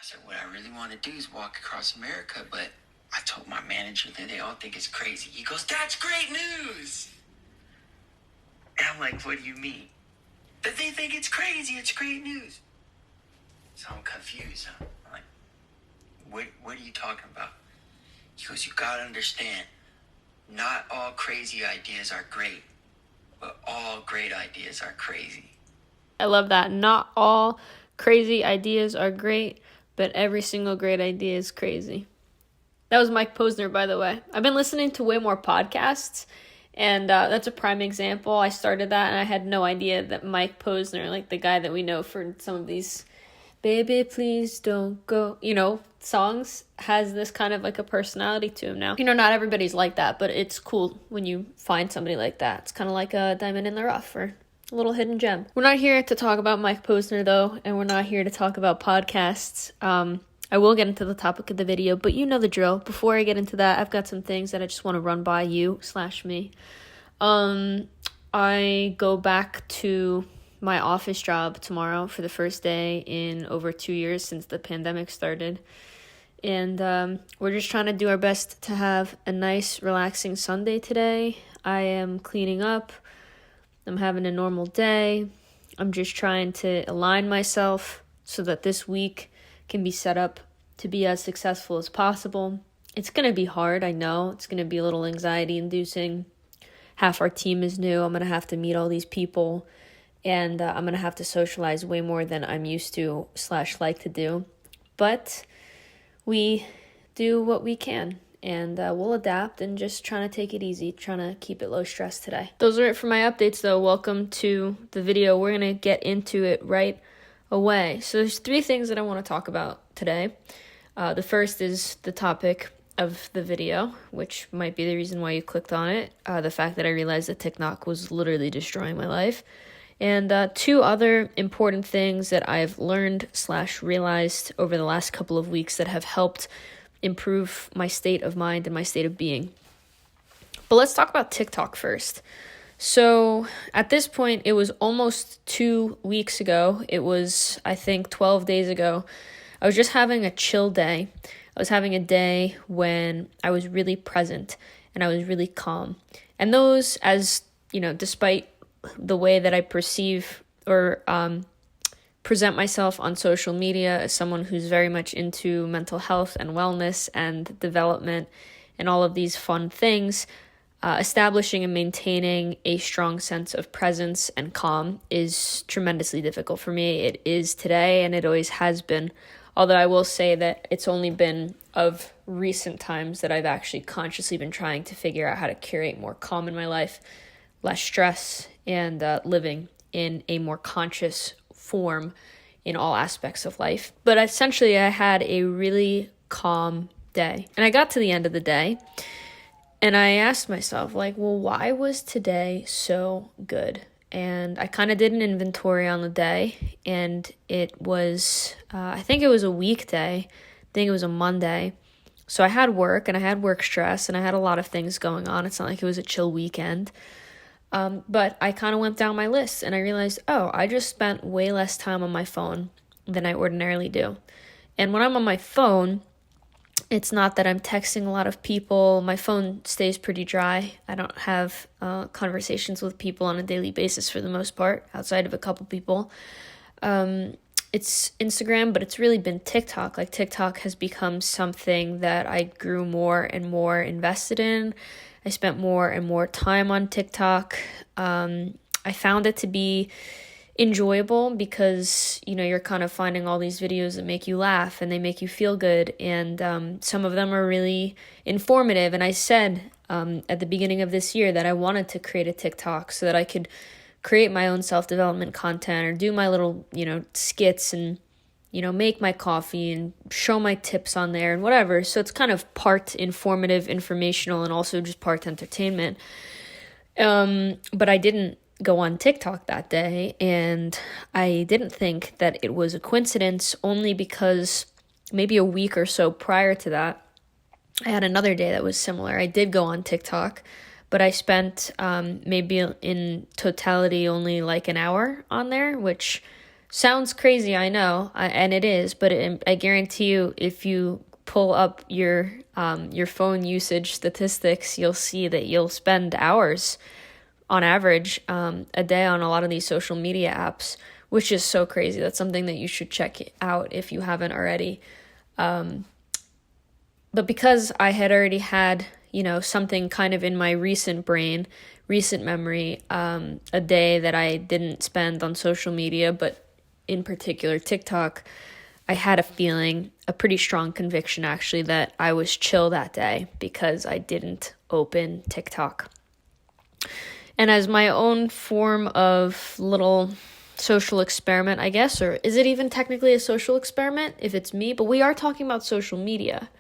I said, what I really want to do is walk across America, but I told my manager that they all think it's crazy. He goes, that's great news. And I'm like, what do you mean? That they think it's crazy, it's great news. So I'm confused. I'm like, what are you talking about? He goes, you gotta understand, not all crazy ideas are great, but all great ideas are crazy. I love that. Not all crazy ideas are great, but every single great idea is crazy. That was Mike Posner, by the way. I've been listening to way more podcasts, and that's a prime example. I started that, and I had no idea that Mike Posner, like the guy that we know for some of these "Baby, please don't go," songs, has this kind of like a personality to him now. Not everybody's like that, but it's cool when you find somebody like that. It's kind of like a diamond in the rough or a little hidden gem. We're not here to talk about Mike Posner, though, and we're not here to talk about podcasts. I will get into the topic of the video, but you know the drill. Before I get into that, I've got some things that I just want to run by you/me. I go back to my office job tomorrow for the first day in over 2 years since the pandemic started. And we're just trying to do our best to have a nice, relaxing Sunday today. I am cleaning up. I'm having a normal day. I'm just trying to align myself so that this week can be set up to be as successful as possible. It's going to be hard, I know. It's going to be a little anxiety-inducing. Half our team is new. I'm going to have to meet all these people. And I'm going to have to socialize way more than I'm used to / like to do. But we do what we can. And we'll adapt and just trying to take it easy, trying to keep it low stress today. Those are it for my updates, though. Welcome to the video. We're going to get into it right away. So there's 3 things that I want to talk about today. The first is the topic of the video, which might be the reason why you clicked on it. The fact that I realized that TikTok was literally destroying my life. And 2 other important things that I've learned / realized over the last couple of weeks that have helped improve my state of mind and my state of being. But let's talk about TikTok first. So at this point, it was almost 2 weeks ago. It was, I think, 12 days ago. I was just having a chill day. I was having a day when I was really present and I was really calm. And those, as despite the way that I perceive or present myself on social media as someone who's very much into mental health and wellness and development and all of these fun things, establishing and maintaining a strong sense of presence and calm is tremendously difficult for me. It is today, and it always has been. Although I will say that it's only been of recent times that I've actually consciously been trying to figure out how to curate more calm in my life, less stress, and living in a more conscious form in all aspects of life. But essentially, I had a really calm day. And I got to the end of the day, and I asked myself, why was today so good? And I kind of did an inventory on the day, and it was, I think it was a weekday. I think it was a Monday. So I had work, and I had work stress, and I had a lot of things going on. It's not like it was a chill weekend. But I kind of went down my list, and I realized, I just spent way less time on my phone than I ordinarily do. And when I'm on my phone, it's not that I'm texting a lot of people. My phone stays pretty dry. I don't have conversations with people on a daily basis for the most part, outside of a couple people. It's Instagram, but it's really been TikTok. TikTok has become something that I grew more and more invested in. I spent more and more time on TikTok. I found it to be enjoyable because, you're kind of finding all these videos that make you laugh and they make you feel good. And some of them are really informative. And I said at the beginning of this year that I wanted to create a TikTok so that I could create my own self-development content or do my little, skits and, make my coffee and show my tips on there and whatever. So it's kind of part informative, informational, and also just part entertainment. But I didn't go on TikTok that day, and I didn't think that it was a coincidence only because maybe a week or so prior to that, I had another day that was similar. I did go on TikTok, but I spent maybe in totality only an hour on there, which Sounds crazy, I know, and it is, but I guarantee you, if you pull up your phone usage statistics, you'll see that you'll spend hours on average a day on a lot of these social media apps, which is so crazy. That's something that you should check out if you haven't already. But because I had already had, something kind of in my recent memory, a day that I didn't spend on social media, but in particular TikTok, I had a pretty strong conviction actually, that I was chill that day because I didn't open TikTok. And as my own form of little social experiment, I guess, or is it even technically a social experiment if it's me? But we are talking about social media.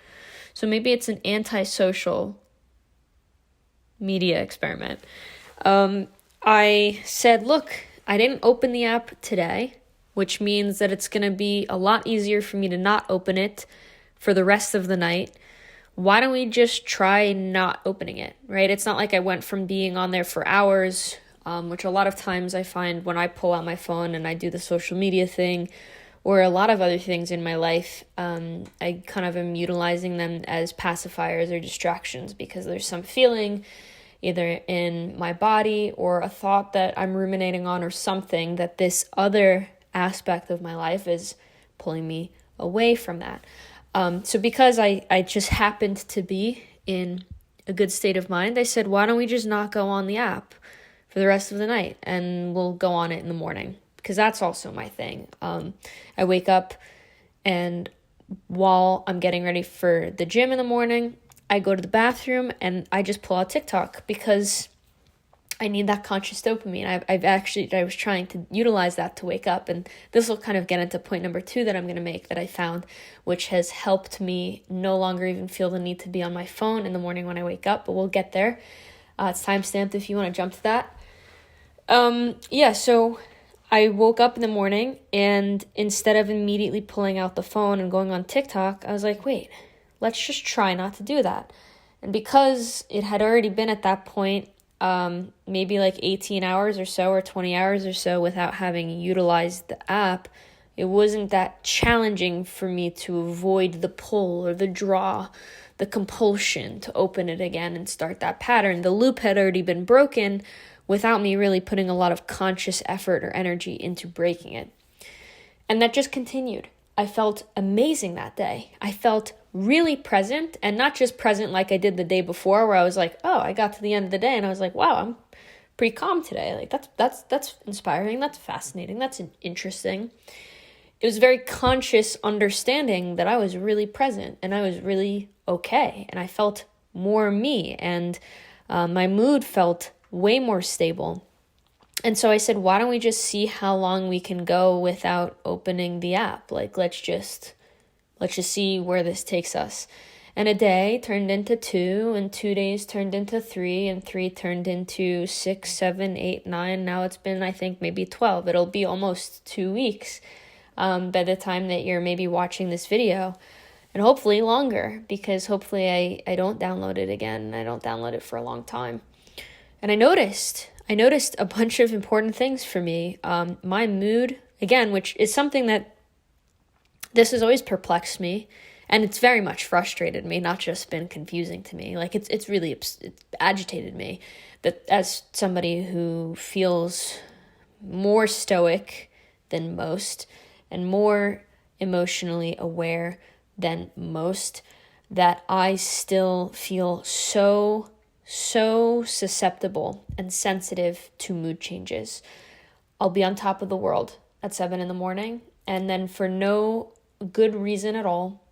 So maybe it's an anti-social media experiment. I said, look, I didn't open the app today, which means that it's going to be a lot easier for me to not open it for the rest of the night. Why don't we just try not opening it, right? It's not like I went from being on there for hours, which a lot of times I find when I pull out my phone and I do the social media thing, or a lot of other things in my life, I kind of am utilizing them as pacifiers or distractions because there's some feeling either in my body or a thought that I'm ruminating on or something that this other aspect of my life is pulling me away from that. So because I just happened to be in a good state of mind, I said, why don't we just not go on the app for the rest of the night and we'll go on it in the morning? Because that's also my thing. I wake up and while I'm getting ready for the gym in the morning, I go to the bathroom and I just pull out TikTok because I need that conscious dopamine. I was trying to utilize that to wake up, and this will kind of get into point number 2 that I'm going to make that I found, which has helped me no longer even feel the need to be on my phone in the morning when I wake up, but we'll get there. It's timestamped if you want to jump to that. So I woke up in the morning, and instead of immediately pulling out the phone and going on TikTok, I was like, wait, let's just try not to do that. And because it had already been at that point, maybe like 18 hours or so, or 20 hours or so without having utilized the app, it wasn't that challenging for me to avoid the pull or the draw, the compulsion to open it again and start that pattern. The loop had already been broken without me really putting a lot of conscious effort or energy into breaking it. And that just continued. I felt amazing that day. I felt really present, and not just present like I did the day before where I was like, oh, I got to the end of the day and I was like, wow, I'm pretty calm today. Like that's inspiring. That's fascinating. That's interesting. It was very conscious understanding that I was really present and I was really okay. And I felt more me, and my mood felt way more stable. And so I said, why don't we just see how long we can go without opening the app? Like, let's just see where this takes us. And a day turned into 2, and 2 days turned into 3, and 3 turned into 6, 7, 8, 9. Now it's been, I think, maybe 12. It'll be almost 2 weeks by the time that you're maybe watching this video. And hopefully longer, because hopefully I don't download it again. I don't download it for a long time. And I noticed a bunch of important things for me. My mood, again, which is something that this has always perplexed me, and it's very much frustrated me, not just been confusing to me. Like it's really it's agitated me that as somebody who feels more stoic than most and more emotionally aware than most, that I still feel so susceptible and sensitive to mood changes. I'll be on top of the world at 7 a.m, and then for no good reason at all,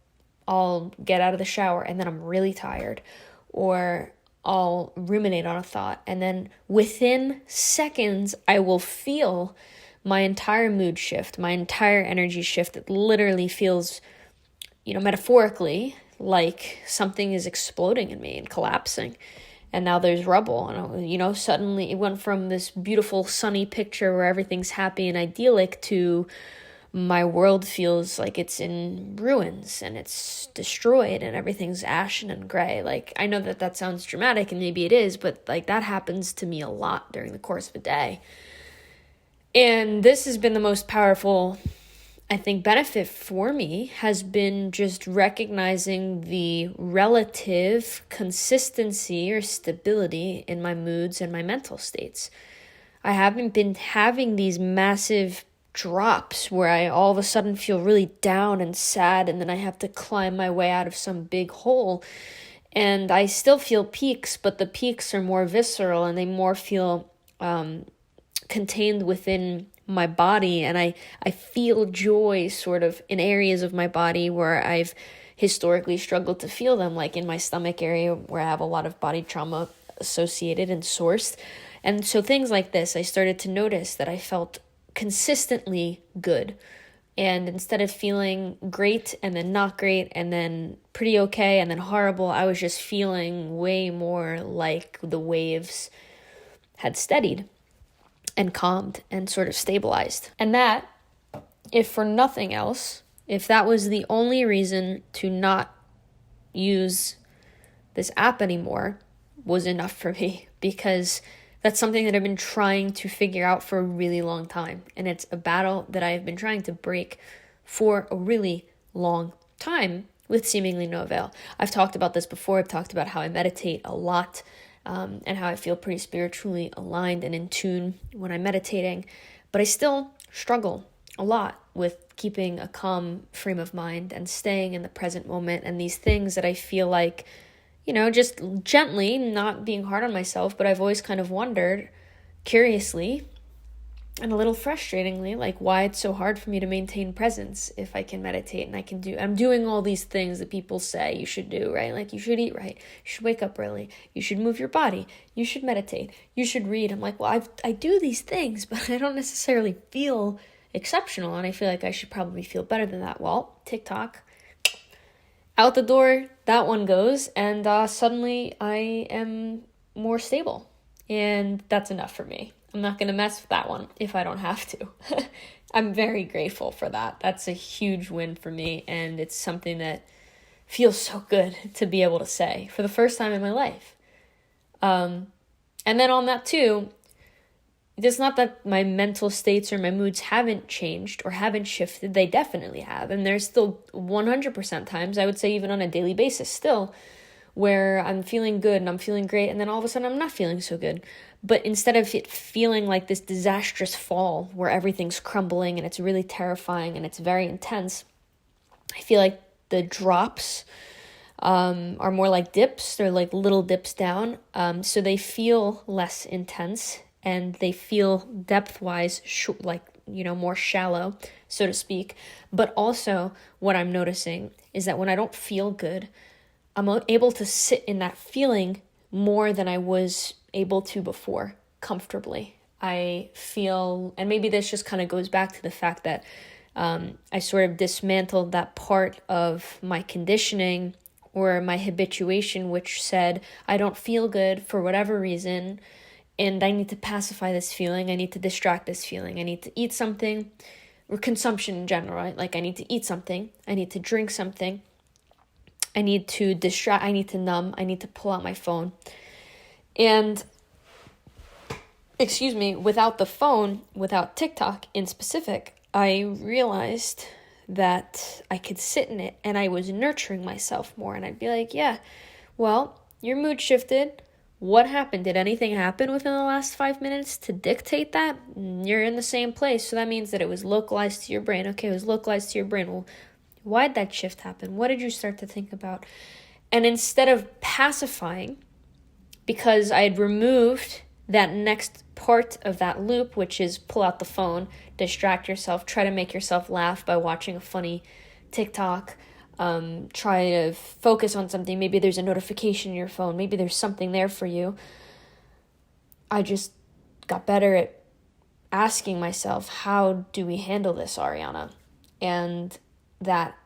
I'll get out of the shower and then I'm really tired, or I'll ruminate on a thought, and then within seconds I will feel my entire mood shift, my entire energy shift. It literally feels, metaphorically, like something is exploding in me and collapsing. And now there's rubble. And, suddenly it went from this beautiful sunny picture where everything's happy and idyllic to my world feels like it's in ruins and it's destroyed and everything's ashen and gray. Like, I know that sounds dramatic, and maybe it is, but like that happens to me a lot during the course of a day. And this has been the most powerful, I think, benefit for me, has been just recognizing the relative consistency or stability in my moods and my mental states. I haven't been having these massive drops where I all of a sudden feel really down and sad, and then I have to climb my way out of some big hole. And I still feel peaks, but the peaks are more visceral and they more feel contained within my body, and I feel joy sort of in areas of my body where I've historically struggled to feel them, like in my stomach area where I have a lot of body trauma associated and sourced. And so things like this, I started to notice that I felt consistently good. And instead of feeling great and then not great and then pretty okay and then horrible, I was just feeling way more like the waves had steadied and calmed and sort of stabilized. And that, if for nothing else, if that was the only reason to not use this app anymore, was enough for me, because that's something that I've been trying to figure out for a really long time. And it's a battle that I have been trying to break for a really long time with seemingly no avail. I've talked about this before. I've talked about how I meditate a lot, and how I feel pretty spiritually aligned and in tune when I'm meditating. But I still struggle a lot with keeping a calm frame of mind and staying in the present moment, and these things that I feel like, just gently, not being hard on myself, but I've always kind of wondered, curiously and a little frustratingly, like why it's so hard for me to maintain presence if I can meditate and I'm doing all these things that people say you should do, right? Like you should eat right, you should wake up early, you should move your body, you should meditate, you should read. I'm like, well, I do these things, but I don't necessarily feel exceptional, and I feel like I should probably feel better than that. Well, TikTok, out the door, that one goes, and suddenly I am more stable, and that's enough for me. I'm not going to mess with that one if I don't have to. I'm very grateful for that. That's a huge win for me, and it's something that feels so good to be able to say for the first time in my life. And then on that too, it's not that my mental states or my moods haven't changed or haven't shifted. They definitely have. And there's still 100% times, I would say even on a daily basis still, where I'm feeling good and I'm feeling great, and then all of a sudden I'm not feeling so good. But instead of it feeling like this disastrous fall where everything's crumbling and it's really terrifying and it's very intense, I feel like the drops are more like dips. They're like little dips down. So they feel less intense and they feel depth-wise more shallow, so to speak. But also what I'm noticing is that when I don't feel good, I'm able to sit in that feeling more than I was able to before, comfortably. I feel, and maybe this just kind of goes back to the fact that I sort of dismantled that part of my conditioning or my habituation, which said, I don't feel good for whatever reason, and I need to pacify this feeling, I need to distract this feeling, I need to eat something, or consumption in general, right? Like I need to eat something, I need to drink something, I need to distract, I need to numb, I need to pull out my phone. And, without the phone, without TikTok in specific, I realized that I could sit in it and I was nurturing myself more. And I'd be like, yeah, well, your mood shifted. What happened? Did anything happen within the last 5 minutes to dictate that? You're in the same place. So that means that it was localized to your brain. Okay, it was localized to your brain. Well, why did that shift happen? What did you start to think about? And instead of pacifying, because I had removed that next part of that loop, which is pull out the phone, distract yourself, try to make yourself laugh by watching a funny TikTok, try to focus on something. Maybe there's a notification in your phone. Maybe there's something there for you. I just got better at asking myself, how do we handle this, Ariana? And that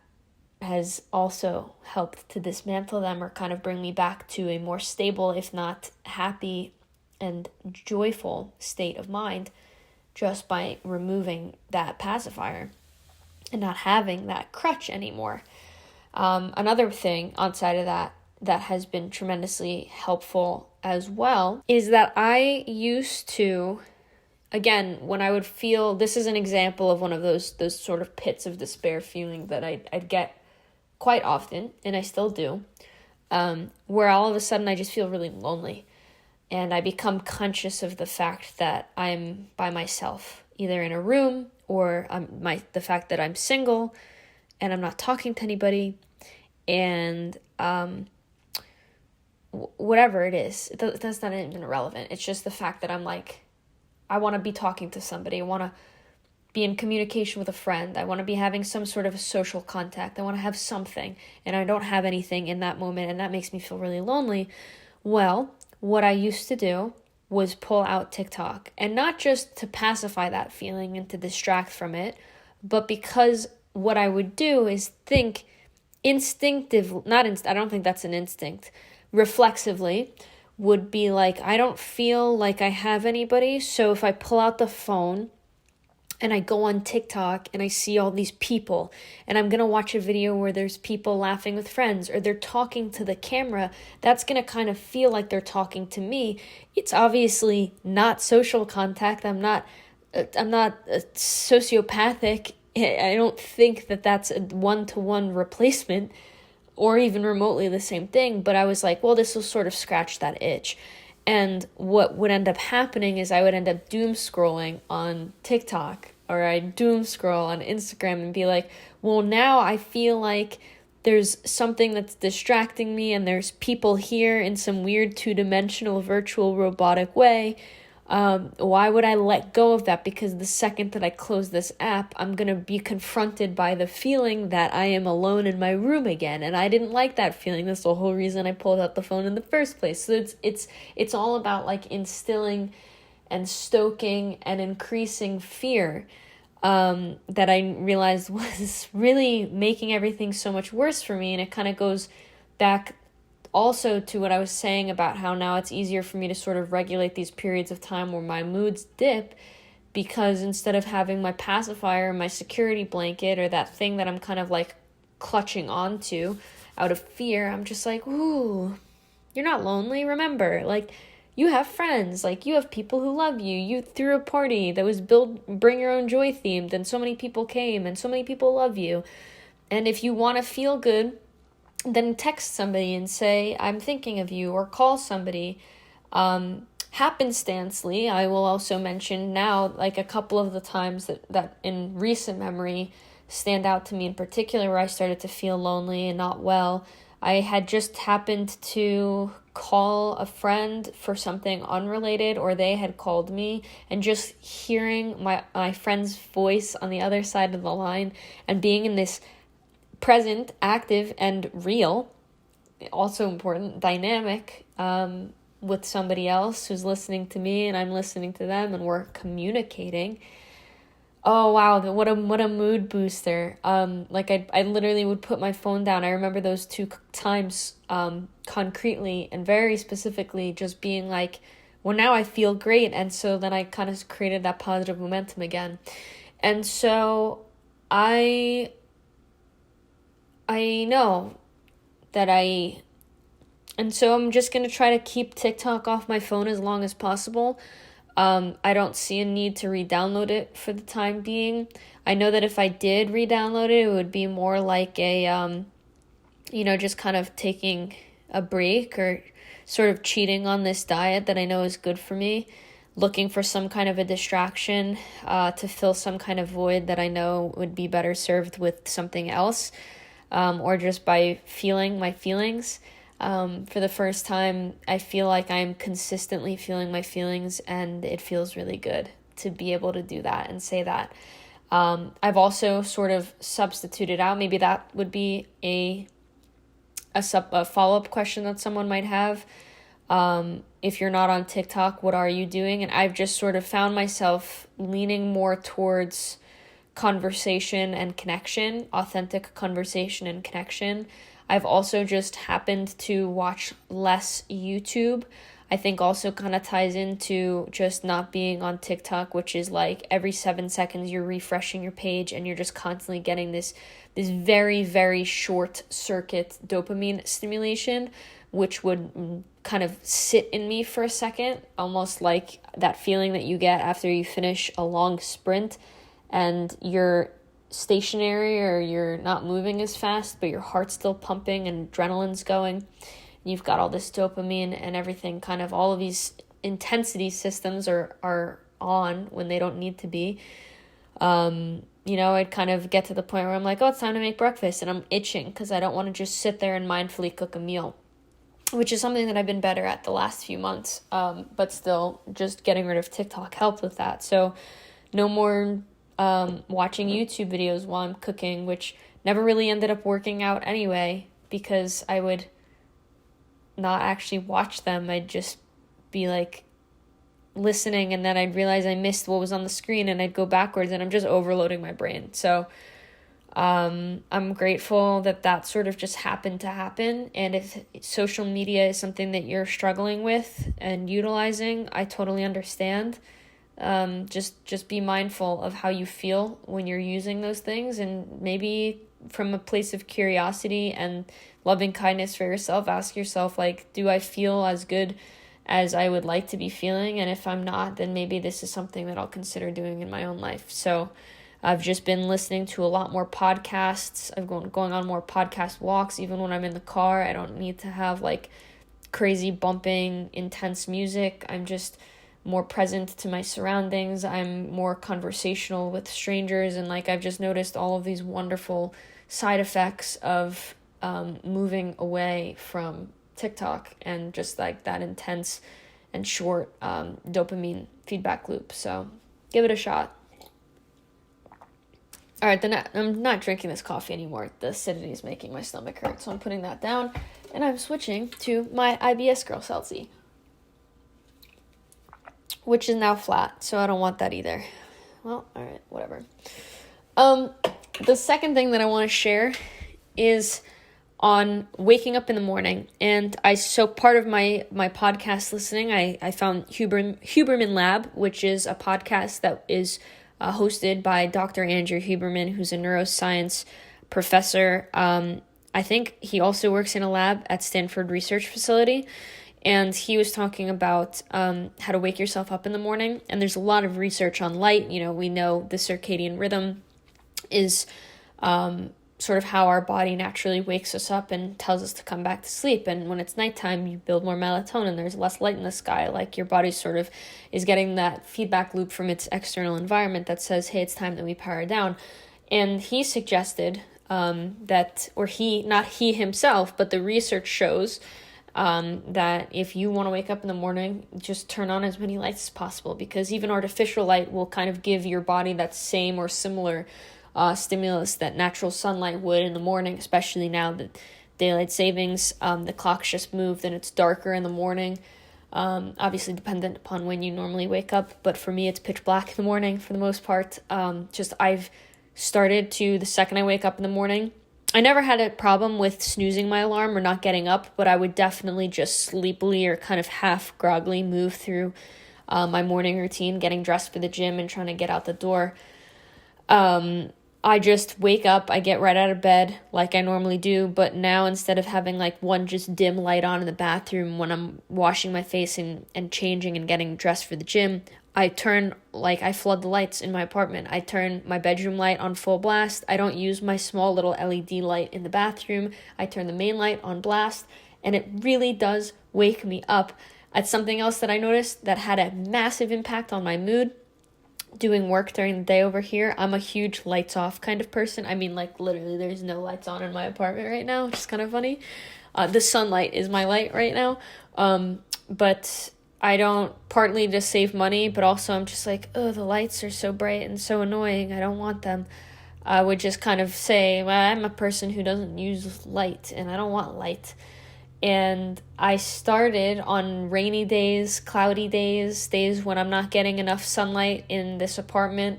has also helped to dismantle them or kind of bring me back to a more stable, if not happy and joyful state of mind, just by removing that pacifier and not having that crutch anymore. Another thing outside of that has been tremendously helpful as well is that I used to again, when I would feel, this is an example of one of those sort of pits of despair feeling that I'd get quite often, and I still do, where all of a sudden I just feel really lonely. And I become conscious of the fact that I'm by myself, either in a room or the fact that I'm single and I'm not talking to anybody, and whatever it is, that's not even relevant. It's just the fact that I'm like, I want to be talking to somebody. I want to be in communication with a friend. I want to be having some sort of social contact. I want to have something, and I don't have anything in that moment, and that makes me feel really lonely. Well, what I used to do was pull out TikTok, and not just to pacify that feeling and to distract from it, but because what I would do is think I don't think that's an instinct, reflexively, would be like, I don't feel like I have anybody, so if I pull out the phone and I go on TikTok and I see all these people and I'm going to watch a video where there's people laughing with friends or they're talking to the camera, that's going to kind of feel like they're talking to me. It's obviously not social contact. I'm not sociopathic. I don't think that that's a one-to-one replacement or even remotely the same thing, but I was like, well, this will sort of scratch that itch. And what would end up happening is I would end up doom scrolling on TikTok, or I'd doom scroll on Instagram and be like, well, now I feel like there's something that's distracting me and there's people here in some weird two-dimensional virtual robotic way. Why would I let go of that? Because the second that I close this app, I'm going to be confronted by the feeling that I am alone in my room again. And I didn't like that feeling. That's the whole reason I pulled out the phone in the first place. So it's all about like instilling and stoking and increasing fear, that I realized was really making everything so much worse for me. And it kind of goes back also to what I was saying about how now it's easier for me to sort of regulate these periods of time where my moods dip, because instead of having my pacifier, my security blanket, or that thing that I'm kind of like clutching onto out of fear, I'm just like, ooh, you're not lonely. Remember, like, you have friends, like, you have people who love you. You threw a party that was bring your own joy themed, and so many people came, and so many people love you. And if you want to feel good, then text somebody and say, I'm thinking of you, or call somebody. Happenstancely, I will also mention now, like a couple of the times that in recent memory stand out to me in particular, where I started to feel lonely and not well. I had just happened to call a friend for something unrelated, or they had called me, and just hearing my friend's voice on the other side of the line and being in this present, active, and real, also important, dynamic, with somebody else who's listening to me and I'm listening to them and we're communicating. Oh wow, what a mood booster. Like I literally would put my phone down. I remember those two times concretely and very specifically, just being like, well, now I feel great. And so then I kind of created that positive momentum again. And so I know that and so I'm just going to try to keep TikTok off my phone as long as possible. I don't see a need to re-download it for the time being. I know that if I did re-download it, it would be more like a, just kind of taking a break or sort of cheating on this diet that I know is good for me, looking for some kind of a distraction to fill some kind of void that I know would be better served with something else. Or just by feeling my feelings. For the first time, I feel like I'm consistently feeling my feelings, and it feels really good to be able to do that and say that. I've also sort of substituted out, maybe that would be a follow-up question that someone might have. If you're not on TikTok, what are you doing? And I've just sort of found myself leaning more towards conversation and connection, authentic conversation and connection. I've also just happened to watch less YouTube. I think also kind of ties into just not being on TikTok, which is like every 7 seconds you're refreshing your page and you're just constantly getting this very, very short circuit dopamine stimulation. which would kind of sit in me for a second, almost like that feeling that you get after you finish a long sprint and you're stationary or you're not moving as fast, but your heart's still pumping and adrenaline's going. You've got all this dopamine and everything, kind of all of these intensity systems are on when they don't need to be. I'd kind of get to the point where I'm like, oh, it's time to make breakfast, and I'm itching because I don't want to just sit there and mindfully cook a meal, which is something that I've been better at the last few months. But still, just getting rid of TikTok helped with that. So no more watching YouTube videos while I'm cooking, which never really ended up working out anyway, because I would not actually watch them. I'd just be like listening, and then I'd realize I missed what was on the screen, and I'd go backwards, and I'm just overloading my brain. So I'm grateful that sort of just happened to happen. And if social media is something that you're struggling with and utilizing, I totally understand. Just be mindful of how you feel when you're using those things, and maybe from a place of curiosity and loving kindness for yourself, ask yourself, like, do I feel as good as I would like to be feeling? And if I'm not, then maybe this is something that I'll consider doing in my own life. So I've just been listening to a lot more podcasts. I've going on more podcast walks, even when I'm in the car. I don't need to have like crazy bumping, intense music. I'm just more present to my surroundings. I'm more conversational with strangers. And like, I've just noticed all of these wonderful side effects of moving away from TikTok and just like that intense and short dopamine feedback loop. So give it a shot. All right, then I'm not drinking this coffee anymore. The acidity is making my stomach hurt, so I'm putting that down, and I'm switching to my IBS Girl Seltzy, which is now flat, so I don't want that either. Well, all right, whatever. The second thing that I want to share is on waking up in the morning. And so part of my podcast listening, I found Huberman Lab, which is a podcast that is hosted by Dr. Andrew Huberman, who's a neuroscience professor. I think he also works in a lab at Stanford Research Facility. And he was talking about how to wake yourself up in the morning. And there's a lot of research on light. We know the circadian rhythm is sort of how our body naturally wakes us up and tells us to come back to sleep. And when it's nighttime, you build more melatonin. There's less light in the sky. Like, your body sort of is getting that feedback loop from its external environment that says, hey, it's time that we power down. And he suggested not he himself, but the research shows that if you want to wake up in the morning, just turn on as many lights as possible, because even artificial light will kind of give your body that same or similar stimulus that natural sunlight would in the morning, especially now that daylight savings, the clock's just moved and it's darker in the morning. Obviously dependent upon when you normally wake up, but for me it's pitch black in the morning for the most part. I've started to, the second I wake up in the morning, I never had a problem with snoozing my alarm or not getting up, but I would definitely just sleepily or kind of half groggily move through my morning routine, getting dressed for the gym and trying to get out the door. I just wake up, I get right out of bed like I normally do, but now instead of having like one just dim light on in the bathroom when I'm washing my face and changing and getting dressed for the gym, I flood the lights in my apartment. I turn my bedroom light on full blast. I don't use my small little LED light in the bathroom. I turn the main light on blast, and it really does wake me up. It's something else that I noticed that had a massive impact on my mood. Doing work during the day over here, I'm a huge lights off kind of person. I mean, like, literally there's no lights on in my apartment right now, which is kind of funny. The sunlight is my light right now. But I don't, partly to save money, but also I'm just like, oh, the lights are so bright and so annoying. I don't want them. I would just kind of say, well, I'm a person who doesn't use light and I don't want light. And I started on rainy days, cloudy days when I'm not getting enough sunlight in this apartment,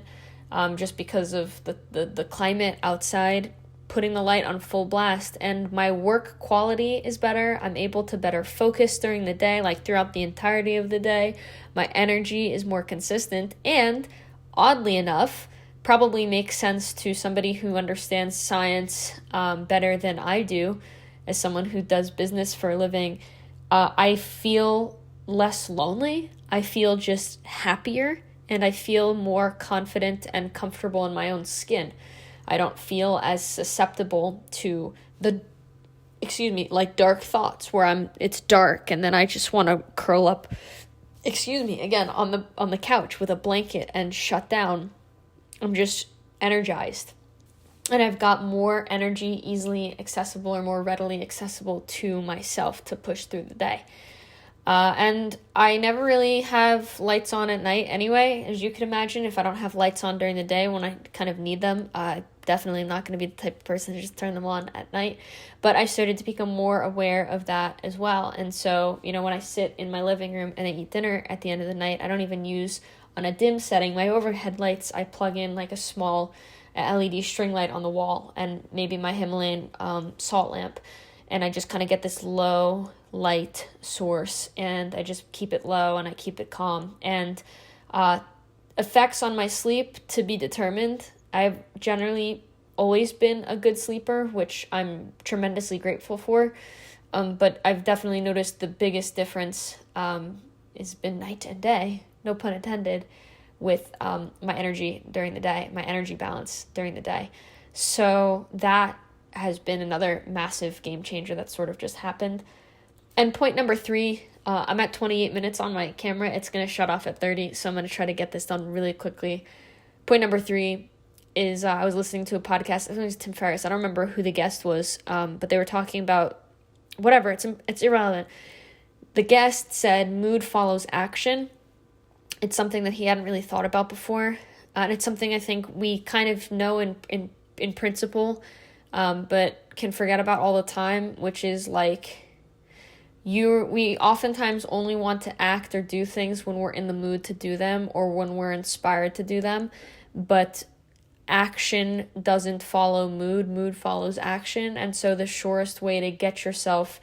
just because of the climate outside, putting the light on full blast. And my work quality is better. I'm able to better focus during the day, like throughout the entirety of the day. My energy is more consistent. And oddly enough, probably makes sense to somebody who understands science better than I do, as someone who does business for a living, I feel less lonely. I feel just happier, and I feel more confident and comfortable in my own skin. I don't feel as susceptible to like dark thoughts where it's dark and then I just want to curl up, again, on the couch with a blanket and shut down. I'm just energized. And I've got more energy easily accessible or more readily accessible to myself to push through the day. And I never really have lights on at night anyway, as you can imagine. If I don't have lights on during the day when I kind of need them, definitely am not going to be the type of person to just turn them on at night. But I started to become more aware of that as well. And so, when I sit in my living room and I eat dinner at the end of the night, I don't even use on a dim setting my overhead lights. I plug in like a small LED string light on the wall and maybe my Himalayan salt lamp. And I just kind of get this low light source and I just keep it low and I keep it calm. And effects on my sleep to be determined. I've generally always been a good sleeper, which I'm tremendously grateful for. But I've definitely noticed the biggest difference has been night and day, no pun intended, with my energy during the day, my energy balance during the day. So that has been another massive game changer that sort of just happened. And point number 3, I'm at 28 minutes on my camera. It's going to shut off at 30, so I'm going to try to get this done really quickly. Point number 3 is I was listening to a podcast. I think it was Tim Ferriss. I don't remember who the guest was, but they were talking about whatever. It's irrelevant. The guest said mood follows action. It's something that he hadn't really thought about before, and it's something I think we kind of know in principle, but can forget about all the time, which is like we oftentimes only want to act or do things when we're in the mood to do them or when we're inspired to do them, but action doesn't follow mood follows action. And so the surest way to get yourself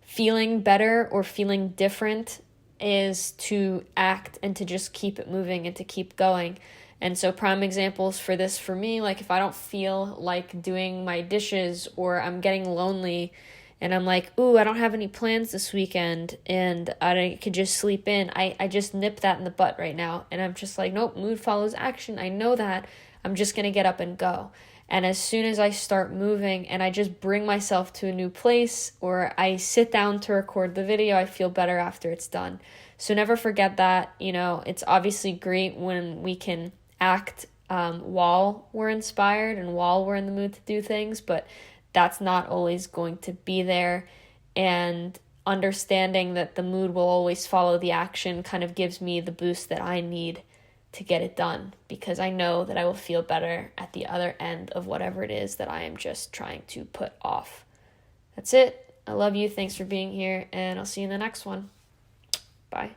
feeling better or feeling different is to act and to just keep it moving and to keep going. And so prime examples for this for me, like if I don't feel like doing my dishes or I'm getting lonely and I'm like, ooh, I don't have any plans this weekend and I could just sleep in, I just nip that in the butt right now. And I'm just like, nope, mood follows action. I know that. I'm just going to get up and go. And as soon as I start moving and I just bring myself to a new place or I sit down to record the video, I feel better after it's done. So never forget that. It's obviously great when we can act while we're inspired and while we're in the mood to do things, but that's not always going to be there. And understanding that the mood will always follow the action kind of gives me the boost that I need to get it done, because I know that I will feel better at the other end of whatever it is that I am just trying to put off. That's it. I love you. Thanks for being here, and I'll see you in the next one. Bye.